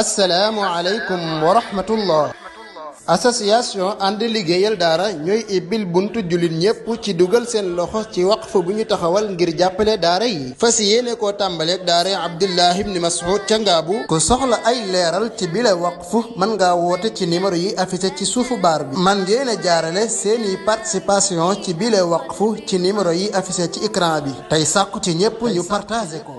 assalaamu aleykum wa rahmatullah. association ànd liggéeyal daara ñooy ibbil buntu jullit ñépp ci dugal seen loxo ci waqf bu ñu taxawal ngir jàppale daara yi fas yéene koo tàmbaleeg daara Abdullah ibn Mas'ud ca Ngaabu. ku soxla ay leeral ci bile waqf mën ngaa woote ci numéro yi affiché ci suufu baar bi. man ngeen a jaarale seeni participation ci bile waqf ci numéro yi affiché ci écran bi tey sàkku ci ñépp ñu partagé ko.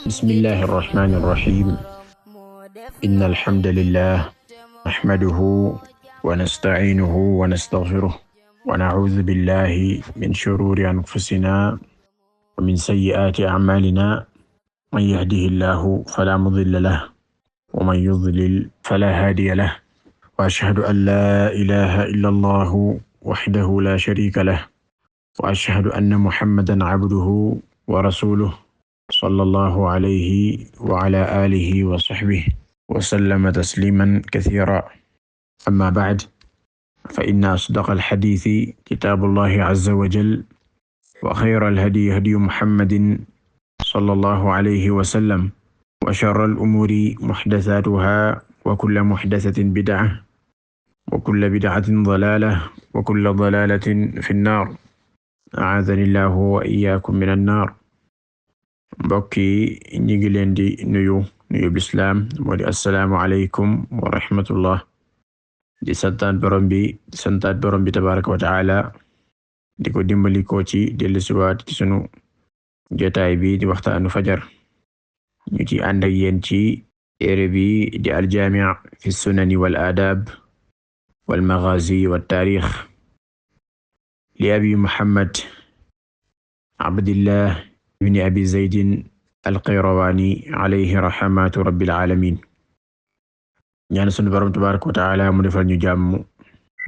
بسم الله الرحمن الرحيم إن الحمد لله نحمده ونستعينه ونستغفره ونعوذ بالله من شرور أنفسنا ومن سيئات أعمالنا من يهده الله فلا مضل له ومن يضلل فلا هادي له وأشهد أن لا إله إلا الله وحده لا شريك له وأشهد أن محمدا عبده ورسوله صلى الله عليه وعلى آله وصحبه وسلم تسليما كثيرا أما بعد فإن أصدق الحديث كتاب الله عز وجل وخير الهدي هدي محمد صلى الله عليه وسلم وشر الأمور محدثاتها وكل محدثة بدعة وكل بدعة ضلالة وكل ضلالة في النار أعاذني الله وإياكم من النار. mbokk yi ñu ngi leen di nuyu bislaam moo di assalaamu aleykum wa rahmatullah di santaat borom bi tabaraka wa taala di ko dimbali ko ci dellusiwaat ci sunu jotaay bi di waxtaanu fajar ñu ci ànd ak yéen ci téere bi di aljaami' fi sunani wal aadaab wal maghaazi wat taarix li abi muhammad abdillah ibni abi zaydin alqayrawaani alayhi rahmatu rabbil alamin. ñaan sunu borom tabaraka wa taala mu defal ñu jàmm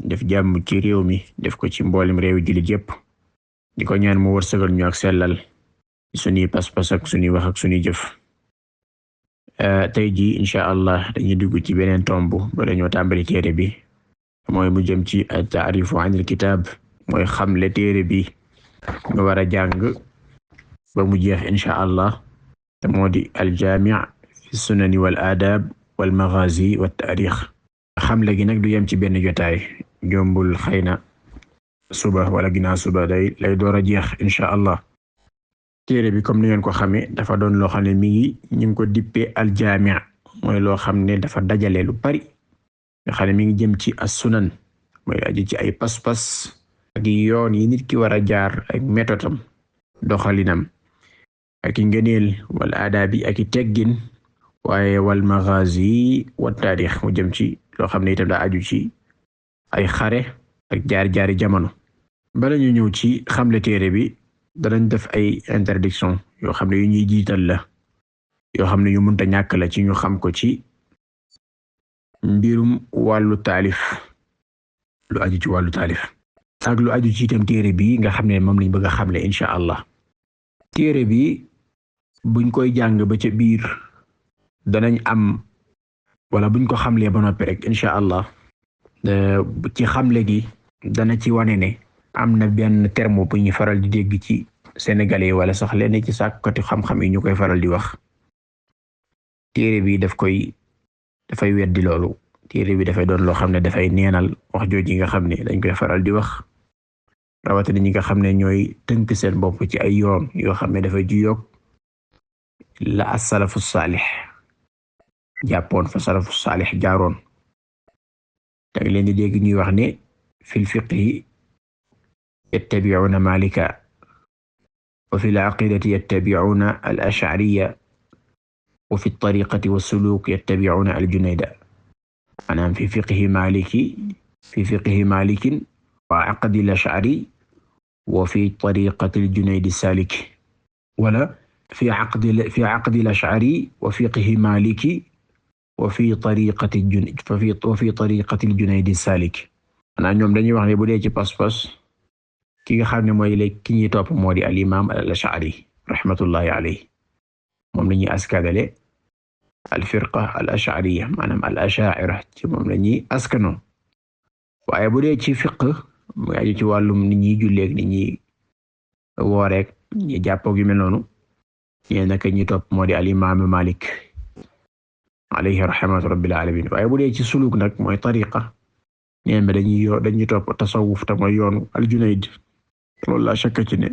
def jàmm ci réew mi def ko ci mboolem réewi jullit yépp di ko ñaan mu wërsëgal ñu ak sellal suñuy pas-pas ak suñuy wax ak suñuy jëf. tey ji insha allah dañuy dugg ci beneen tomb ba dañoo tàmbali téere bi mooy mu jëm ci at-ta'rifu an al-kitaab mooy xamle téere bi nga war a jàng ba mu jeex insha allah te moo di aljaami' fi sunani wal aadaab wal maghaazi wat taarix. xamle gi nag du yem ci benn jotaay jombul xëy na suba wala ginnaaw suba lay door a jeex insha allah. téere bi comme ni ngeen ko xamee dafa doon loo xam ne ñu ngi ko dippee aljaami' mooy loo xam ne dafa dajale lu bari nga xam ne mi ngi jëm ci as-sunan mooy aji ci ay pas-pas ak yoon yi nit ki war a jaar ak métodam doxalinam ak i ngëneel wal aadaabi ak i teggin waaye wal maghaazi wat taarix mu jëm ci loo xam ne itam daa aju ci ay xare ak jaar-jaari jamono. bala ñu ñëw ci xamle téere bi danañ def ay introduction yoo xam ne yu ñuy jiital la yoo xam ne yu mënta ñàkk la ci ñu xam ko ci mbirum wàllu taalif lu aju ci wàllu taalif ak lu aju ci itam téere bi nga xam ne moom lañ bëgg a xamle insha allah. téere bi buñ koy jàng ba ca biir danañ am wala buñ ko xamlee ba noppi rek insha allah ci xamle gi dana ci wane ne am na benn terme bu ñu faral di dégg ci sénégalais wala sax lenn ci sàkkati xam-xam yi ñu koy faral di wax. téere bi dafay weddi loolu. téere bi dafay doon loo xam ne dafay neenal wax jooji nga xam ne dañ koy faral di wax rawatina ñi nga xam ne ñooy tënk seen bopp ci ay yoon yoo xam ne dafay juyoog la as-salafu saalix jàppoon fa salafu saalix jaaroon. da leen di dégg ñuy wax ne fil fiqhi yattabi'una Malika wa fil aqidati yattabi'una al-ash'ariyya wa fi at-tariqati was-suluk yattabi'una al-Junayda. maanaam fi fiqhi Malikin wa aqdi al-ash'ari wa fi tariqati al-Junayd as-salik wala fi aqdi al-ash'ari wa fiqhi Maliki wa fi tariqati al-Junayd as-salik. maanaam ñoom dañuy wax ne bu dee ci pas-pas ki nga xam ne mooy ki ñuy topp moo di al-imam al-ash'ari rahmatullahi alayhi moom lañuy askadale al-firqa al-ash'ariyya maanaam al-ash'ira ci moom lañuy askano waaye bu dee ci fiqh mu aju ci wàllum nit ñi julleek nit ñi wooreek ñi jàppook yu mel noonu ñee naka ñi topp moo di al imam Malik alayhi rahmatu rabbil alamin waaye bu dee ci suluk nag mooy tariqa neen ba dañuy topp tasawuf te mooy yoonu al Junayd loolu la shakka ci ne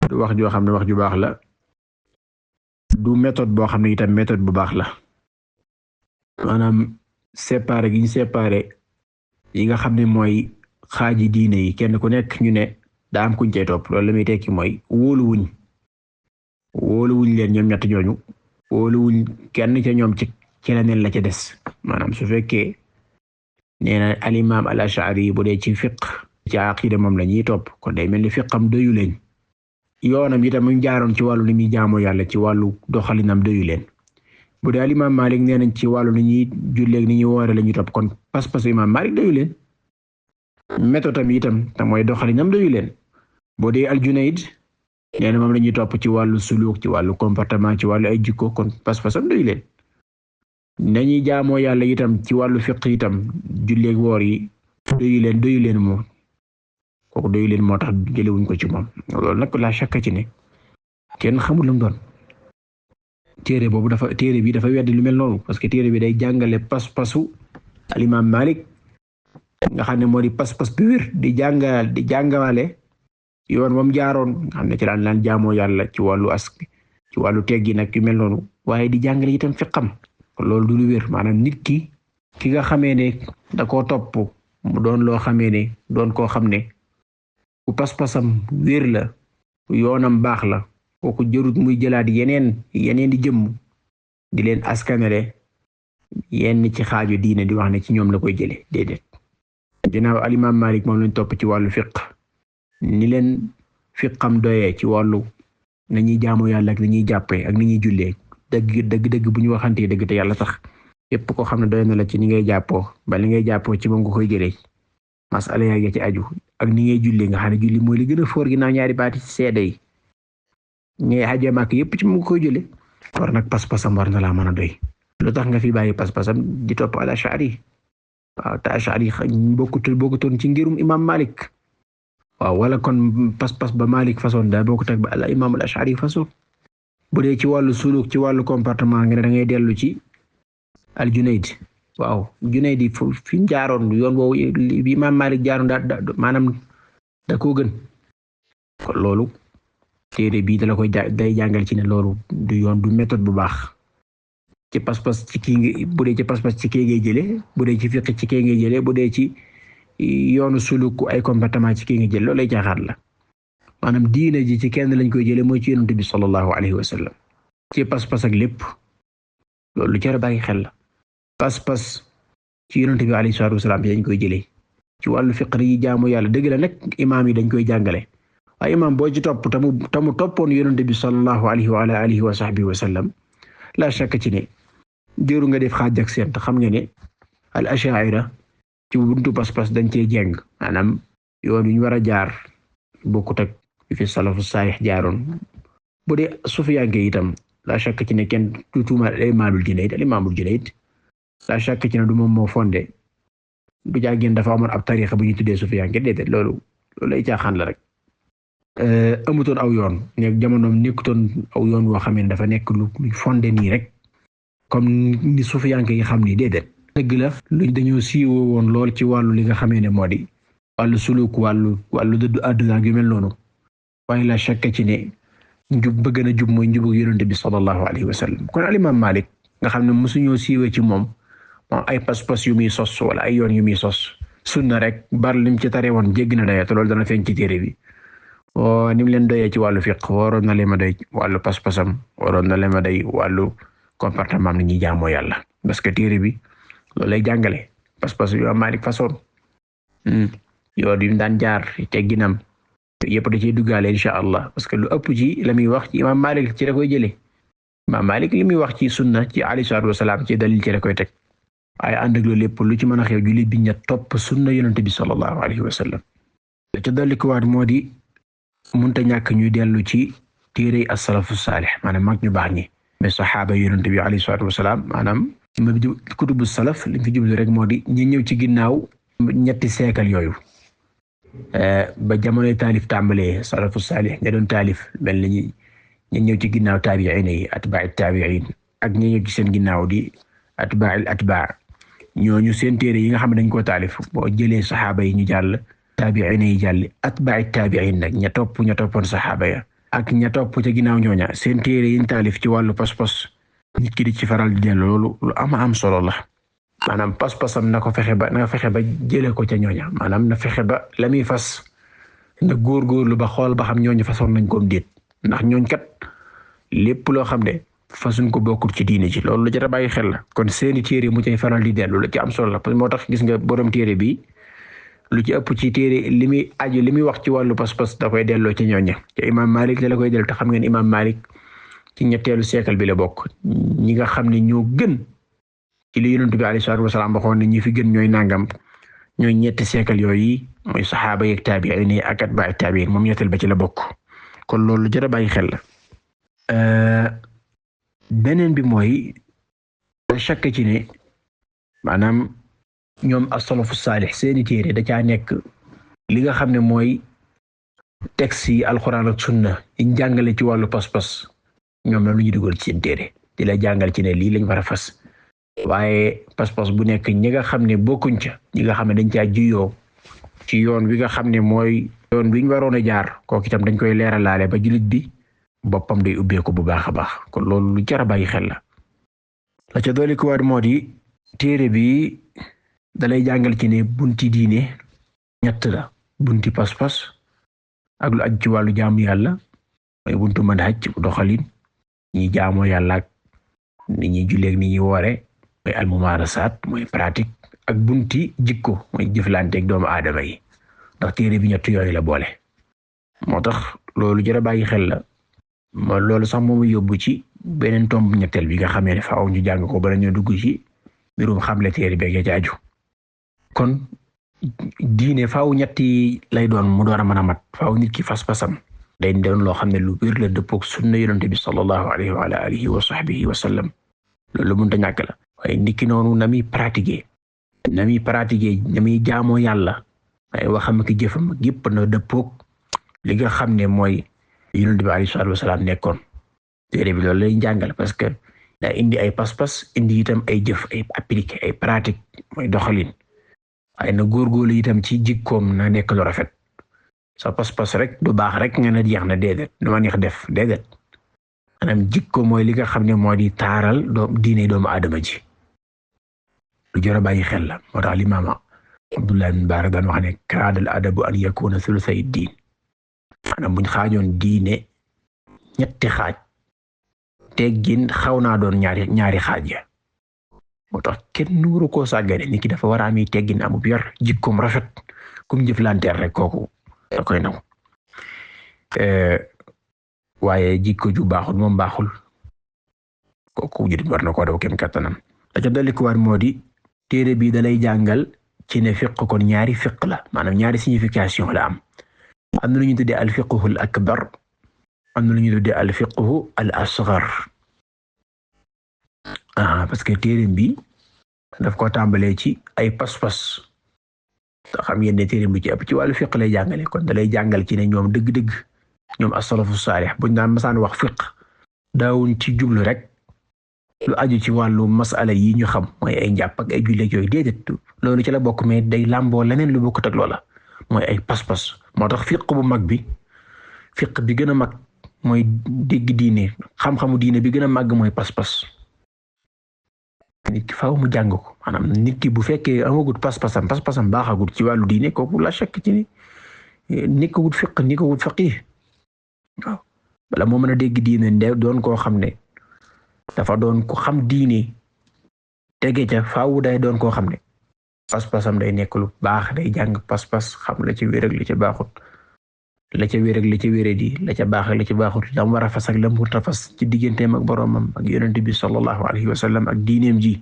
du wax joo xam ne wax ju baax la du méthode boo xam ne itam méthode bu baax la maanaam séparé gi ñu séparé yi nga xam ne mooy xaaji diine yi kenn ku nekk ñu ne daa am kuñ cay topp loolu la muy tekki mooy wóoluwuñ leen ñoom ñett ñooñu wóoluwuñ kenn ca ñoom ci leneen la ca des maanaam su fekkee nee na al imam al ash'ari bu dee ci fiqh ci aqida moom la ñuy topp kon day mel ni fiqam doyu leen yoonam itam mu jaaroon ci wàllu ni muy jaamoo yàlla ci wàllu doxalinam doyu leen bu dee al imam Malik nee nañ ci wàllu ni ñuy julleeg ni ñuy woore la ñuy topp kon pas-pas imam Malik doyu leen méthode am itam te mooy doxalinam doyu leen boo dee al Junayd nee na moom la ñuy topp ci wàllu suluk ci wàllu comportement ci wàllu ay jikko kon pas-pasam doyu leen nañuy jaamoo yàlla itam ci wàllu fiqh itam julleeg woor yi doyu leen moom kooku doyu leen moo tax jëlewuñ ko ci moom loolu nag la shakka ci ne kenn xamul lu mu doon téere bi dafa weddi lu mel noonu parce que téere bi day jàngale pas-pasu al imam Malik nga xam ne moo di pas-pas bi wér di jàngale yoon wam jaaroon nga xam ne ci daan jaamoo yàlla ci wàllu teggi nag yu mel noonu waaye di jàngale itam fiqam loolu du lu wér maanaam nit ki nga xamee ne da koo topp mu doon loo xamee ne doon koo xam ne ku pas-pasam wér la yoonam baax la kooku jërut muy jëlaat yeneen di jëmm di leen askanale yenn ci xaaju diine di wax ne ci ñoom la koy jële déedéet ginnaaw al imam Malik moom lañ topp ci wàllu fiqh ni leen fiqam doyee ci wàllu nañuy jaamu yàlla ak ni ñuy jàppee ak ni ñuy jullee dëgg bu ñu waxantee dëgg te yàlla tax yépp koo xam ne doy na la ci ni ngay jàppoo ba li ngay jàppoo ci moom nga koy jëlee masala yaa ci aju ak ni ngay jullee nga xam ne julli mooy li gën a foor ginnaaw ñaari baati ci seede yi ngay xajee màkk yépp ci moom nga koy jëlee war nag pas-pasam war na laa mën a doy lu tax nga fi bàyyi pas-pasam di topp al ash'ari waaw te ash'ari bokkutoon ci ngirum imam Malik waaw wala kon pas-pas ba Malik façon daa bokkut ak ba al imam al ash'ari façon bu dee ci wàllu suluk ci wàllu comportement nga ne da ngay dellu ci al Junayd waaw Junayd fi mu jaaroon yoon woowu bi imam Malik jaaroon maanaam da koo gën kon loolu téere bii dala koy day jàngal ci ne loolu du yoon du méthode bu baax ci pas-pas ci kii bu dee ci pas-pas ci kii ngay jëlee bu dee ci fiqh ci kii ngay jëlee bu dee ci yoonu suluk ay comportement ci kii ngay jëlee loolu lay jaaxaat la maanaam diine ji ci kenn lañ koy jëlee mooy ci yonent bi sallallahu alayhi wa sallam ci pas-pas ak lépp loolu lu jar a bàyyi xel la pas-pas ci yonent bi alayhi salaatu wa salaam dañ koy jëlee ci wàllu fiqh yi jaamu yàlla dëgg la nag imaam yi dañ koy jàngale waaye imaam boo ci topp tamu toppoon yonent bi sallallahu alayhi wa ala alihi wa sahbihi wa sallam la shakka ci ne jëru nga def xaaj ak seen te xam nga ne al ash'ira ci buntu pas-pas dañ cee jeng maanaam yoon wi ñu war a jaar bokkut ak fi salafu saalih jaaroon bu dee sufiyanke itam la shakka ci ne kenn du tuumal al imaamul Junayd la shakka ci ne du moom moo fondé du jaageen dafa amoon ab tarixa bu ñu tuddee sufiyanke déedéet loolu ay caaxaan la rek amutoon aw yoon nekk jamonoom nekkutoon aw yoon woo xam ne dafa nekk lu fondé nii rek comme ni sufiyanke yi xam ni déedéet dëgg la luñ dañoo siiwoo woon lool ci wàllu li nga xamee ne moo di wàllu suluk wàllu dëddu àdduna yu mel noonu waaye la shakka ci ne njub ba gën a jub mooy njubug yonent bi sallallahu alayhi wa sallam kon al imam Malik nga xam ne mosuñoo siiwee ci moom ay pas-pas yu muy sos wala ay yoon yu muy sos sunna rek bar lim ci tare woon jégg na daya te loolu dana feeñ ci téere bi ni mu leen doyee ci wàllu fiqh waroon na leen ma doy wàllu pas-pasam waroon na leen ma doy wàllu comportement am ni ñuy jaamoo yàlla parce que téere bi loolu lay jàngale pas-pas yu am Malik façon yoon yu mu daan jaar tegginam yëpp da ciy duggaale insha Allah parce que lu ëpp ci la muy wax ci imam Malik ci la koy jëlee imam Malik li muy wax ci sunna ci alayhi salaatu wasalaam ci dalil ci la koy teg waaye ànd ak loolu lépp lu ci mën a xew jullit bi ña topp sunna yonent bi sallallahu alayhi wa sallam ca dolli ko waat moo di munta ñàkk ñuy dellu ci téere as-salafu saalih maanaam mag ñu baax ñi mais saxaaba yonent bi alayhi salaatu wasalaam maanaam kutubu salaf li fi jublu rek moo di ñi ñëw ci ginnaaw ñetti siècle yooyu ba jamonoy taalif tàmbalee salafu saalih ña doon taalif mel ni ñu ñëw ci ginnaaw taabi'iin yi atbaa'i taabi'iin ak ñi ñëw ci seen ginnaaw di atbaa'il atbaa' ñooñu seen téere yi nga xam ne dañ koo taalif boo jëlee saxaaba yi ñu jàll taabi'iin yi jàll atbaa'i taabi'iin nag ña toppoon saxaaba ya ak ña topp ca ginnaaw ñooña seen téere yi ñu taalif ci wàllu pas-pas nit ki di ci faral di dellu loolu lu am solo la maanaam pas-pasam na fexe ba jëlee ko ca ñooña maanaam na fexe ba la muy fas na góorgóorlu ba xool ba xam ñooñu façon nañ koom déet ndax ñooñ kat lépp loo xam ne fasuñ ko bokkul ci diine ji loolu la jar a bàyyi xel la kon seeni téere mu cay faral di dellu la ci am solo la parce que moo tax gis nga borom téere bi lu ci ëpp ci téere li muy wax ci wàllu pas-pas da koy delloo ci ñooña te Imam Malik la koy dellu te xam ngeen Imam Malik ci ñetteelu siècle bi la bokk ñi nga xam ne ñoo gën ci li Yonent bi alayhi salaatu wasalaam waxoon ne ñi fi gën ñooy nangam ñooy ñetti siècle yooyu mooy saxaaba yeeg taabi'iin yi ak atbaa'i taabi'iin moom ñetteel ba ci la bokk kon loolu jar a bàyyi xel la beneen bi mooy chaque ci ne maanaam ñoom as-salafu saalih seeni téere da caa nekk li nga xam ne mooy texte yi alxuraan ak sunna yi jàngale ci wàllu pas-pas ñoom la lu ñu dugal ci seen téere di la jàngal ci ne lii lañ war a fas waaye pas-pas bu nekk ñi nga xam ne bokkuñ ca ñi nga xam ne dañ caa juyoo ci yoon wi nga xam ne mooy yoon wi ñu waroon a jaar kooku itam dañ koy leeralaale ba jullit bi boppam day ubbeeku bu baax a baax kon loolu lu jar a bàyyi xel la ca dooli ko war moo di téere bi dalay jàngal ci ne bunti diine ñett la bunti pas-pas ak lu aju ci wàllu jaamu yàlla mooy buntu manhaj doxalin ñi jaamoo yàlla ak ni ñuy julleeg ni ñuy woore mooy almumaarasaat mooy pratique ak bunti jikko mooy jëflanteeg doomu aadama yi ndax téere bi ñett yooyu la boole moo tax loolu jar a bàyyi xel la loolu sax moomu yóbbu ci beneen tomb ñetteel bi nga xamee ne faaw ñu jàng ko bala ñu dugg ci mbirum xamle téere bi ak aju kon diine faaw ñetti lay doon mu door a mën a mat faaw nit ki fas-fasam day doon loo xam ne lu wér la dëppook sunna yonent bi sallallahu alayhi wa alihi wa sahbihi wa sallam loolu mënta ñàkk la waaye nit ki noonu na muy pratiquer na muy jaamoo yàlla waaye waxam ak jëfam yépp na dëppook li nga xam ne mooy yonent bi alayhi salaatu wa salaam nekkoon téere bi loolu lay jàngal parce que daa indi ay pas-pas indi itam ay jëf ay appliqué ay pratique mooy doxalin waaye na góorgóorlu itam ci jikkoom na nekk lu rafet sa pas-pas rek du baax rek nga ne jeex na déedéet du ma neex def déedéet maanaam jikko mooy li nga xam ne moo di taaral diine doomu aadama ji lu jar a bàyyi xel la moo tax Imaam Abdullah ibn Mubarak daan wax ne kaada al adabu an yakuna sulusay diin maanaam buñ xaajoon diine ñetti xaaj teggin xaw naa doon ñaari xaaj ya moo tax kenn waru koo sàggane nit ki dafa war a am teggin amub yar jikkoom rafet kum jëflanteer rek kooku da koy naw waaye jikko ju baaxul moom baaxul kooku jurit war na koo daw kem kattanam la ca dolli ko war moo di téere bi dalay jàngal ci ne fiq kon ñaari fiq la maanaam ñaari signification la am na lu ñu tuddee al fiqhu al akbar am na lu ñu tuddee al fiqhu al asghar parce que téere bi daf ko tàmbalee ci ay pas-pas xam ngeen ne téere bi ci ëpp ci wàllu fiq lay jàngale kon dalay jàngal ci ne ñoom dëgg-dëgg ñoom as-salafu saalih buñ daan masaan wax fiq daawuñ ci jublu rek lu aju ci wàllu masala yi ñu xam mooy ay njàpp ak ay julli yooyu déedéet loolu ci la bokk mais day làmboo leneen lu bokkut ak loola mooy ay pas-pas moo tax fiq bu mag bi fiq bi gën a mag mooy dégg diine xam-xamu diine bi gën a màgg mooy pas-pas nit ki faaw mu jàng ko maanaam nit ki bu fekkee amagut pas-pasam baaxagut ci wàllu diine kooku la chèque ci ni nekkagut fiq nekkagut faqih waaw bala moo mën a dégg diine doon koo xam ne dafa doon ko xam diine tege ca faaw day doon koo xam ne pas-pasam day nekk lu baax day jàng pas-pas xam la ci wér ak la ca baaxut la ca wér ak la ca wéradi la ca baax ak la ca baaxut la mu war a fas ak la mu war a fas ci digganteem ak boroomam ak yonent bi sallallahu alayhi wa sallam ak diineem ji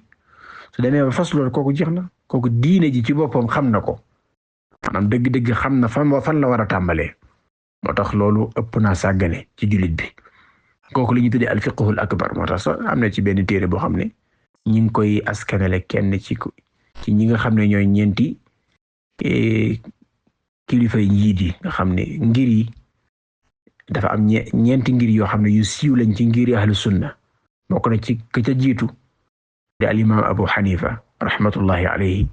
su demee ba fas loolu kooku jeex na kooku diine ji ci boppam xam na ko maanaam dëgg-dëgg xam na fan la war a tàmbalee moo tax loolu ëpp naa sàggane ci jullit bi kooku li ñu tuddee al fiqhul akbar moo tax sax am na ci benn téere boo xam ne ñi ngi koy askanale kenn ci ñi nga xam ne ñooy ñeenti kilifay njiit yi nga xam ne ngir yi dafa am ñeenti ngir yoo xam ne yu siiw lañ ci ngiri ahlu sunna bokk na ci ka ca jiitu di al imam Abu Hanifa rahmatullahi alayhi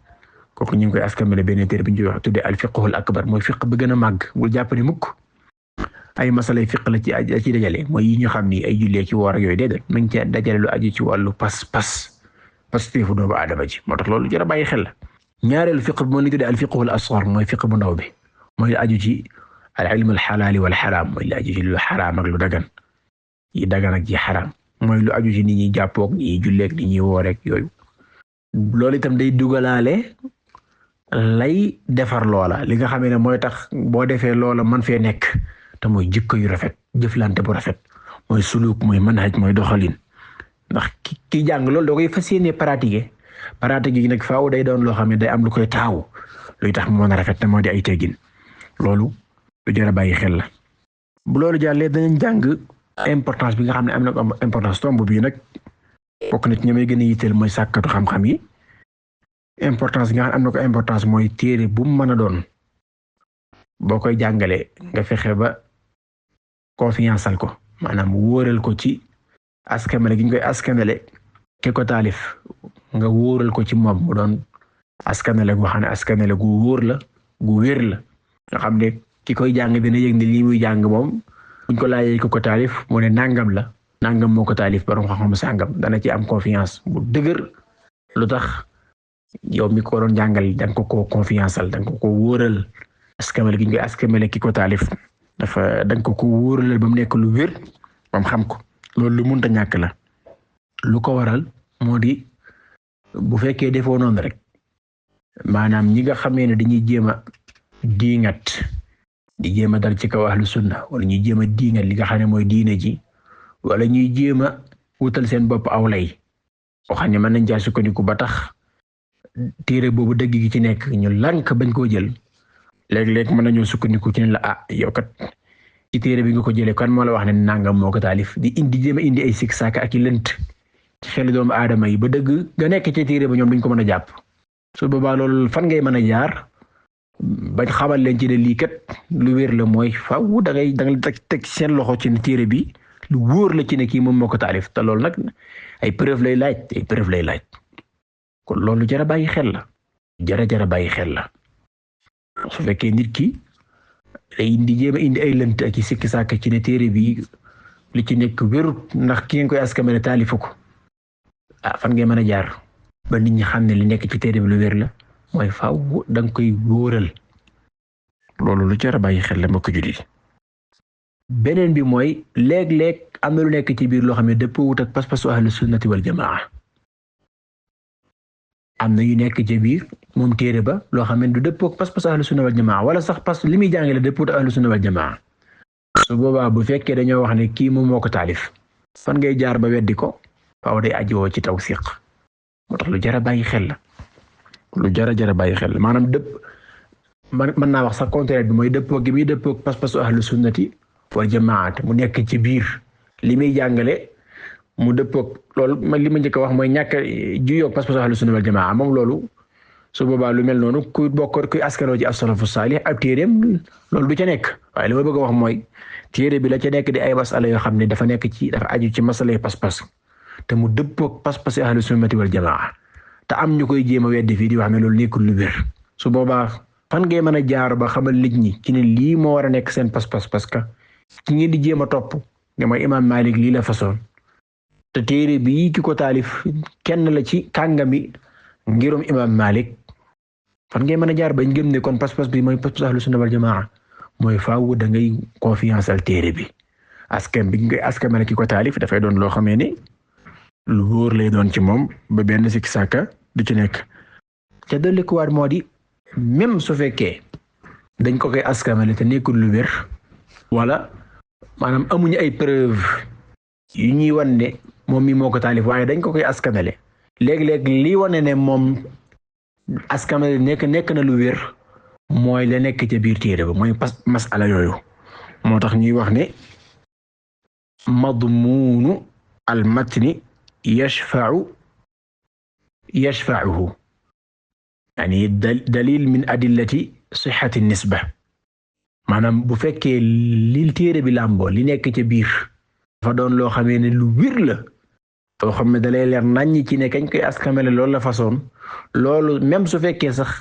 kooku ñu ngi koy askamale benn téere bi ñu wax tudde al fiqhul akbar mooy fiq bi gën a màgg bul jàpp ne mukk ay masalay fiq la ci dajale mooy yi ñu xam ni ay jullee ci woor ak yooyu déedéet mu ngi ci dajale lu aju ci wàllu pasteefu doomu aadama ji moo tax loolu jar a bàyyi xel la ñaareelu fiq bi moo ñu tudde al fiqhul asghar mooy fiq bu ndaw bi mooy lu aju ci al ilmu al xalaali wal xaraam mooy lu aju ci lu xaraam ak lu dagan yi dagan ak yi xaraam mooy lu aju ci nit ñi jàppook ñi julleek nit ñi woor ak yooyu loolu itam day dugalaale lay defar loola li nga xamee ne mooy tax boo defee loola man fee nekk te mooy jikko yu rafet jëflante bu rafet mooy suluk mooy manhaj mooy doxalin ndax ki jàng loolu doo koy fas yéene pratique yi nag faaw day doon loo xam ne day am lu koy taawu luy tax mu mën a rafet te moo di ay teggin loolu lu jar a bàyyi xel la. bu loolu jàllee danañ jàng importance bi nga xam ne am na importance tomb bii nag bokk na ci ñi may gën a yitteel mooy sàkkatu xam-xam yi importance bi nga xam ne am na ko importance mooy téere bu mu mën a doon boo koy jàngalee nga fexe ba confiance al ko maanaam wóoral ko ci askanale gi ñu koy askanale ke ko taalif nga wóoral ko ci moom mu doon askanale goo xam ne askanale gu wóor la gu wér la nga xam ne ki koy jàng dina yëg ne lii muy jàng moom buñ ko laajee ko taalif mu ne nangam la nangam moo ko taalif borom xam-xam sàngam dana ci am confiance bu dëgër lu tax yow mi ko doon jàngal da nga ko confiance al da nga ko wóoral askanale gi ñu koy askanale ki ko taalif dafa da nga ko wóoralal ba mu nekk lu wér ba mu xam ko loolu lu mënta ñàkk la lu ko waral moo di bu fekkee defoo noonu rek maanaam ñi nga xamee ne dañuy jéem a diingat di jéem a dal ci kaw ahlu sunna wala ñuy jéem a diingat li nga xam ne mooy diine ji wala ñuy jéem a wutal seen bopp aw lay boo xam ne mën nañ caa sukkandiku ba tax téere boobu dëgg gi ci nekk ñu lànk bañ koo jël léeg-léeg mën nañoo sukkandiku ci ne la yow kat ci téere bi nga ko jëlee kan moo la wax ne nangam moo ko taalif di jéem a indi ay sikk saaka ak i lënt ci xelu doomu aadama yi ba dëgg nga nekk ci téere ba ñoom duñ ko mën a jàpp su boobaa loolu fan ngay mën a jaar bañ xamal leen ci ne lii kat lu wér la mooy faaw da ngay teg seen loxo ci ne téere bi lu wóor la ci ne kii moom moo ko taalif te loolu nag ay preuve lay laaj kon loolu jara bàyyi xel la jara bàyyi xel la su fekkee nit ki day jéem a indi ay lënt ak i sikki sàkk ci ne téere bi li ci nekk wérut ndax ki ngeen koy askamane taalifu ko fan ngeen mën a jaar ba nit ñi xam ne li nekk ci téere bi lu wér la mooy faaw da nga koy wóoral loolu lu jar a bàyyi xel la mbokk jullit beneen bi mooy léeg-léeg am na lu nekk ci biir loo xam ne dëppoo wut ak pas-pasu ahlu sunnati wal jamaa am na yu nekk ci biir moom téere ba loo xam ne du dëppoo ak pas-pasu ahlu sunna wal jamaa wala sax li muy jàngale dëppoo ak ahlu sunna wal jamaa su boobaa bu fekkee dañoo wax ne kii moom moo ko taalif fan ngay jaar ba weddi ko faaw day ajoo ci tawsiq moo tax lu jar a bàyyi xel la lu jar a bàyyi xel la maanaam mën naa wax sax contraire bi mooy dëppoo gi muy dëppoo ak pas-pasu ahlu sunnati wal jamaa mu nekk ci biir li muy jàngale mu dëppook loolu man li ma njëkk a wax mooy ñàkk juyoo pas-pasu ahlu sunna wal jamaa moom loolu su boobaa lu mel noonu kuy askanoo ci as-salafu saalih ab téereem loolu du ca nekk waaye li ma bëgg a wax mooy téere bi la ca nekk di ay masala yoo xam ne dafa aju ci masala pas-pas te mu dëppook pas-pasi ahlu sunnati wal jamaa te am ñu koy jéem a weddi fii di wax ne loolu nekkul lu wér su boobaa fan ngay mën a jaar ba xamal nit ñi ci ne lii moo war a nekk seen pas-pas parce que ki ngeen di jéem a topp ne mooy imaam Malik lii la façon te téere bi ki ko taalif kenn la ci kàngami ngirum imaam Malik fan ngay mën a jaar bañ gëm ne kon pas-pas bi mooy pas-pas ahlu sunna wal jamaa mooy faaw da ngay confiance al téere bi askan bi ngay askan mel ki ko taalif dafay doon loo xamee ne lu wóor lay doon ci moom ba benn sikki sàkka du ci nekk ca dolli ko waat moo di même su fekkee dañ ko koy askamale te nekkul lu wér wala maanaam amuñu ay preuve yu ñuy wan ne moom mi moo ko taalif waaye dañ ko koy askamale léeg-léeg lii wane ne moom askamale nekk na lu wér mooy la nekk ca biir téere ba mooy masala yooyu moo tax ñuy wax ne madmuunu al matni yashfa'uhu yani dalil min adillati sihhati nisba maanaam bu fekkee li téere bi làmboo li nekk ca biir dafa doon loo xamee ne lu wir la loo xam ne dalay leer naññ ci ne kañ koy askamele loolu la façon loolu même su fekkee sax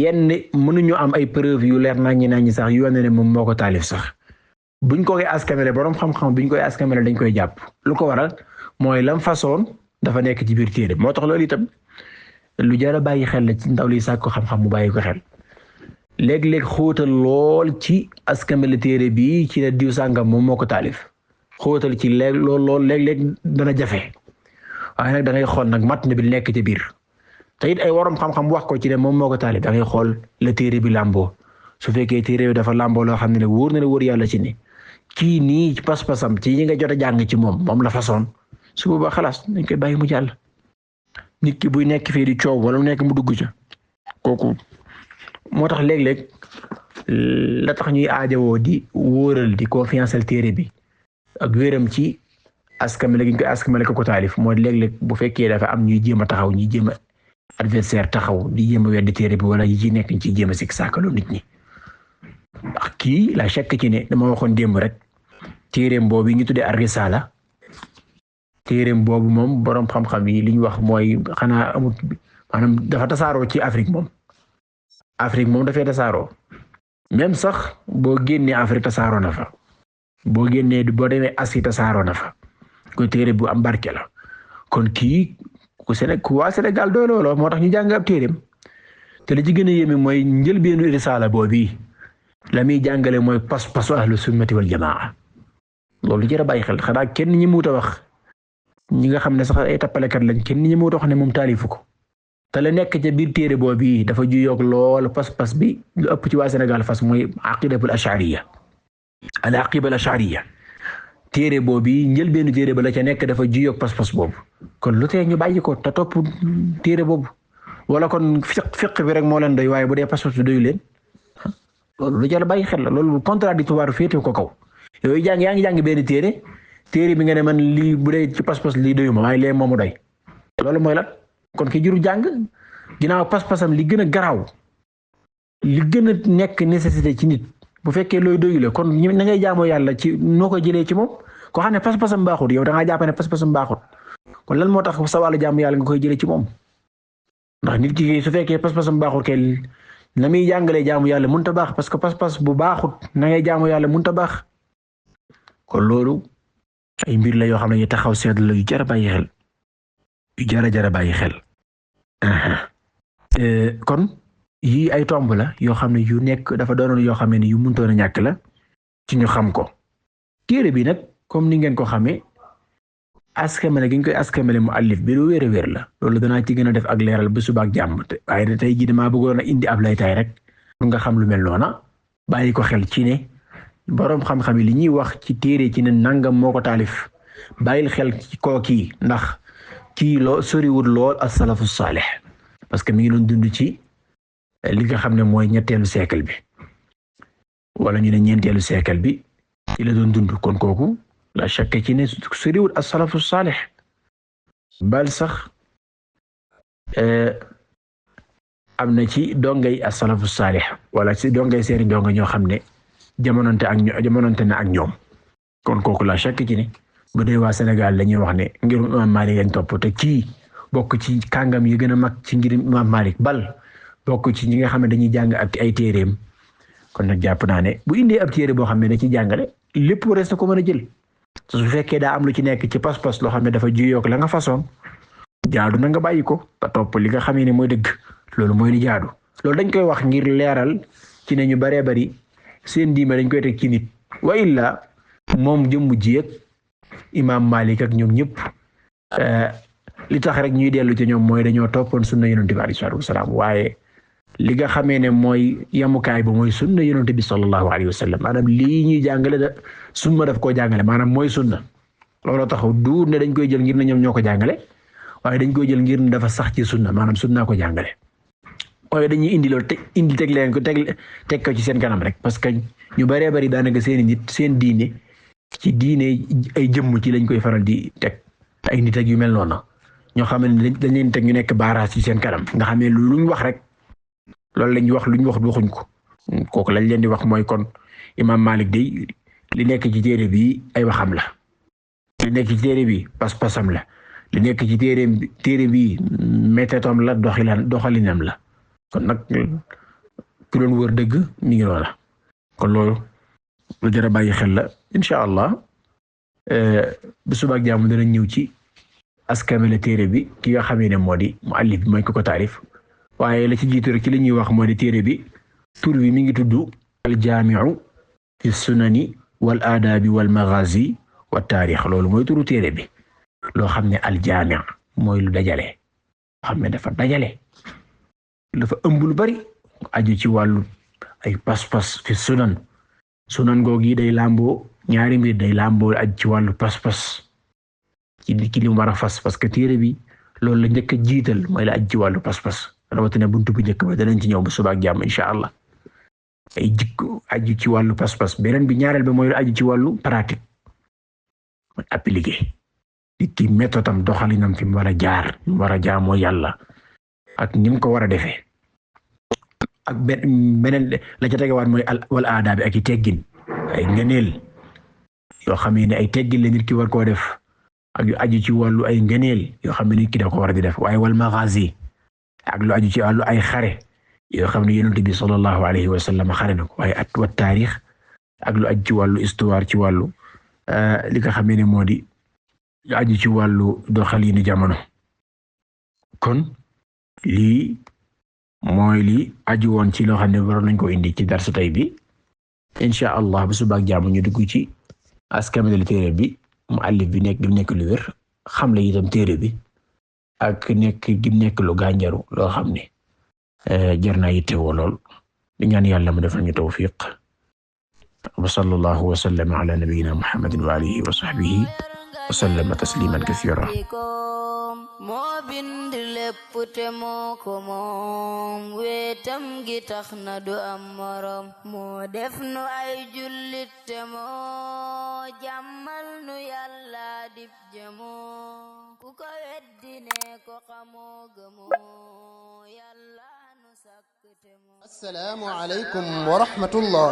yenn mënuñu am ay preuve yu leer naññi sax yu wane ne moom moo ko taalif sax buñ ko koy askamele boroom xam-xam buñ koy askamele dañ koy jàpp lu ko waral mooy lam façon dafa nekk ci biir téere moo tax loolu itam lu jar a bàyyi xel la ci ndaw li sàkk ko xam-xam mu bàyyi ko xel léeg-léeg xóotal lool ci askamele téere bi ci la diw sàngam moom moo ko taalif xóotal ci lool léeg-léeg dana jafe waaye nag da ngay xool nag matn bi nekk ci biir te it ay waroom xam-xam wax ko ci ne moom moo ko taalif da ngay xool la téere bi làmboo su fekkee téere bi dafa làmboo loo xam ne wóor na ne wóor yàlla ci ne kii nii ci pas-pasam ci yi nga jot a jàng ci moom la façon su boobaa xalaas dañ koy bàyyi mu jàll nit ki buy nekk fii di coow wala mu nekk mu dugg ca kooku moo tax léeg-léeg la tax ñuy aajowoo di wóoral di confiance al téere bi ak wéram ci askamale gi ñu koy askamale ko taalif mooy léeg-léeg bu fekkee dafa am ñuy jéem a taxaw ñuy jéem a adversaire taxaw di jéem a weddi téere bi wala yi ci nekk ñu ciy jéem a sikk saakaloo nit ñi ndax kii la chèque ci ne dama waxoon démb rek téereem boobu yi ñu tuddee ar-risaala téereem boobu moom boroom xam-xam yi li ñu wax mooy xanaa amut maanaam dafa tasaaroo ci Afrique moom dafay tasaaroo même sax boo génnee Afrique tasaaroo na fa boo demee Asie tasaaroo na fa ko téere bu am barke la kon kii ku waa Sénégal doy looloo moo tax ñu jàng ab téereem te li ci gën a yéeme mooy njëlbeenu risaala boobu la muy jàngale mooy pas-pasu ahlu sunnati wal jamaa loolu jar a bàyyi xel xanaa kenn ñi muut a wax ñi nga xam ne sax ay tappalekat lañ kenn ñi muut a wax ne moom taalifu ko te la nekk ca biir téere boobu dafa juyoog lool pas-pas bi lu ëpp ci waa Sénégal fas mooy aqidatul ashariya al aqida al ashariya téere boobu njëlbeenu téere ba la ca nekk dafa juyoog pas-pas boobu kon lu tee ñu bàyyi ko te topp téere boobu wala kon fiq bi rek moo leen doy waaye bu dee pas-pas bi doyu leen loolu lu jar a bàyyi xel la loolu contradictoire féete ko kaw yooyu yaa ngi jàng benn téere bi nga ne man lii bu dee ci pas-pas lii doyuma waaye lee moomu doy loolu mooy lan kon ki juru jàng ginnaaw pas-pasam li gën a garaaw li gën a nekk nécessité ci nit bu fekkee looy doyule kon na ngay jaamoo yàlla ci noo ko jëlee ci moom koo xam ne pas-pasam baaxut yow da ngaa jàpp ne pas-pasam baaxut kon lan moo tax sa wàllu jaamu yàlla nga koy jëlee ci moom ndax nit ki su fekkee pas-pasam baaxut kay na muy jàngalee jaamu yàlla mënut a baax parce que pas-pas bu baaxut na ngay jaamu yàlla mënut a baax kon loolu ay mbir la yoo xam ne yu taxaw seetlu la yu jar a bàyyi xel yu jar a bàyyi xel kon yii ay tomb la yoo xam ne yu nekk dafa doonoon yoo xam ne yu mënutoon a ñàkk la ci ñu xam ko téere bi nag comme ni ngeen ko xamee askamale gi ñu koy askamale mu allif bi lu wér a wér la loolu danaa ci gën a def ak leeral ba suba ak jàmm waaye tey jii damaa bëggoon a indi ab laytaay rek nga xam lu mel noona bàyyi ko xel ci ne boroom xam-xam yi li ñuy wax ci téere ci ne nangam moo ko taalif bàyyil xel ci kii ndax kii loo soriwul lool as-salafu saalih parce que mi ngi doon dund ci li nga xam ne mooy ñetteelu siècle bi wala ñu ne ñeenteelu siècle bi ci la doon dund kon kooku la shakka ci ne soriwul as-salafu saalih bal sax am na ci dongay as-salafu saalih wala ci dongay seeni donga ñoo xam ne jamononte na ak ñoom kon kooku la shakka ci ne bu dee waa Sénégal la ñuy wax ne ngirum Imam Malik lañ topp te kii bokk ci kàngam yi gën a mag ci ngirum Imam Malik bal bokk ci ñi nga xam ne dañuy jàng ak ay téereem kon nag jàpp naa ne bu indee ab téere boo xam ne da ci jàngale lépp warees na ko mën a jël su fekkee daa am lu ci nekk ci pas-pas loo xam ne dafa juyook la nga façon jaadu na nga bàyyi ko te topp li nga xam ne mooy dëgg loolu mooy li jaadu loolu dañ koy wax ngir leeral ci ne ñu baree bari seen diima dañ koy teg ci nit wa illa moom jëmmu ji ak Imam Malik ak ñoom ñëpp li tax rek ñuy dellu ci ñoom mooy dañoo toppoon sunna Yonent bi alayhi salaatu wasalaam waaye li nga xamee ne mooy yamukaay ba mooy sunna Yonent bi sallallahu alayhi wa sallam maanaam lii ñuy jàngale da sunna daf koo jàngale maanaam mooy sunna looloo tax du ne dañ koy jël ngir ne ñoom ñoo ko jàngale waaye dañ koy jël ngir ne dafa sax ci sunna maanaam sunna ko jàngale waaye dañuy indi loolu teg leen ko teg ko ci seen kanam rek parce que ñu baree bari daanaka seeni nit seen diine ci diine ay jëmm ci lañ koy faral di teg ay nit ak yu mel noonu ñoo xam ne dañ leen teg ñu nekk baaraas ci seen kanam nga xam ne lu ñu wax rek loolu lañ wax lu ñu wax waxuñ ko kooku lañ leen di wax mooy kon Imam Malik day li nekk ci téere bi ay waxam la li nekk ci téere bi pas-pasam la li nekk ci téere bi méthodam la doxalinam la kon nag ku doon wër dëgg mi ngi noona kon loolu lu jar a bàyyi xel la incha allah bu suba ak jàmm dana ñëw ci askamele téere bi ki nga xamee ne moo di muallif bi mooy ko taarif waaye la ci jiitu rek ci li ñuy wax moo di téere bi tur bi mi ngi tudd al-jaami'u fi sunani wal aadaabi wal maghazi wa taarix loolu mooy turu téere bi loo xam ne al-jaami' mooy lu dajale loo xam ne dafa dajale dafa ëmb lu bari aju ci wàllu ay pas-pas fi sunan googu day làmboo ñaari mbir day làmboo aju ci wàllu pas-pas ci li mu war a fas parce que téere bi loolu la njëkk a jiital mooy la aju ci wàllu pas-pas rawatina buntu bu njëkk ba danañ ci ñëw ba suba ak jàmm incha allah ay jikko aju ci wàllu pas-pas beneen bi ñaareel ba mooy la aju ci wàllu pratique mooy appliqué nit ki méthode am doxalinam fi mu war a jaar fi mu war a jaamoo yàlla ak ni mu ko war a defee ak beneen la ca tegewaat mooy wal aada bi ak i teggin ay ngëneel yoo xam ne ay teggin la nit ki war koo def ak yu aju ci wàllu ay ngëneel yoo xam ne nit ki da ko war di def waaye wal maghazi ak lu aju ci wàllu ay xare yoo xam ne yonent bi sallallahu alayhi wa sallam xare na ko waaye at wa taarix ak lu aju ci wàllu histoire ci wàllu li nga xam ne moo di lu aju ci wàllu doxalinu jamono kon lii mooy li aju woon ci loo xam ne waroon nañ ko indi ci darsu tay bi incha allah bu suba ak jàmm ñu dugg ci askamel téere bi muallif bi nekk lu wér xam la itam téere bi ak nekk lu gànjaru loo xam ne jar naa yittewoo lool di ñaan yàlla mu defal ñu tawfiq wa sallallahu wa sallama ala nabiyyina muhammadin wa alihi wa sahbihi wa sallama tasliman kathira moo bind lépp te moo ko moom wetam gi tax na du am morom moo def nu ay jullit te moo jàmmal nu yàlla dib jëmoo ku ko weddi ne ko xamoo gëmoo yàlla nu sàkk te moo. assalaamu aleykum wa rahmatullah.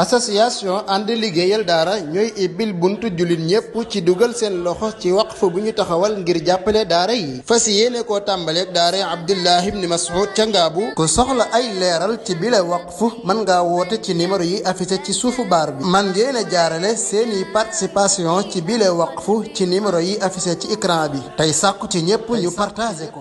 association ànd liggéeyal daara ñooy ibbil buntu jullit ñépp ci dugal seen loxo ci waqf bu ñu taxawal ngir jàppale daara yi fas yéene koo tàmbaleeg daara Abdullah ibn Mas'ud ca Ngaabu ku soxla ay leeral ci bile waqf mën ngaa woote ci numéro yi affiché ci suufu baar bi man ngeen a jaarale seeni participation ci bile waqf ci numéro yi affiché ci écran bi tey sàkku ci ñépp ñu partagé ko